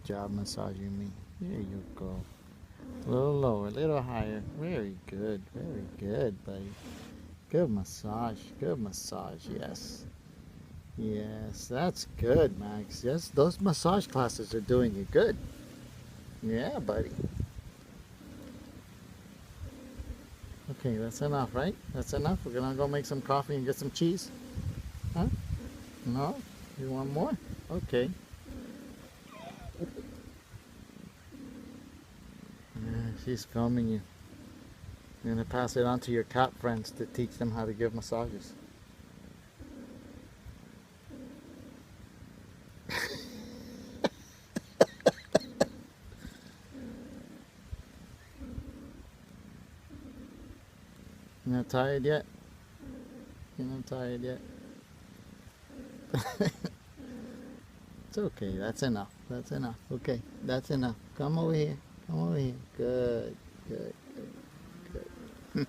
job massaging me. There you go. A little lower, a little higher. Very good, buddy. Good massage, yes. Yes, that's good, Max. Yes, those massage classes are doing you good. Yeah, buddy. Okay, that's enough, right? That's enough. We're gonna go make some coffee and get some cheese. Huh? No? You want more? Okay. Yeah, she's filming you. You're gonna pass it on to your cat friends to teach them how to give massages. You're not tired yet? You're not tired yet? It's okay. That's enough. That's enough. Okay. That's enough. Come over here. Come over here. Good. Good. Good. Good.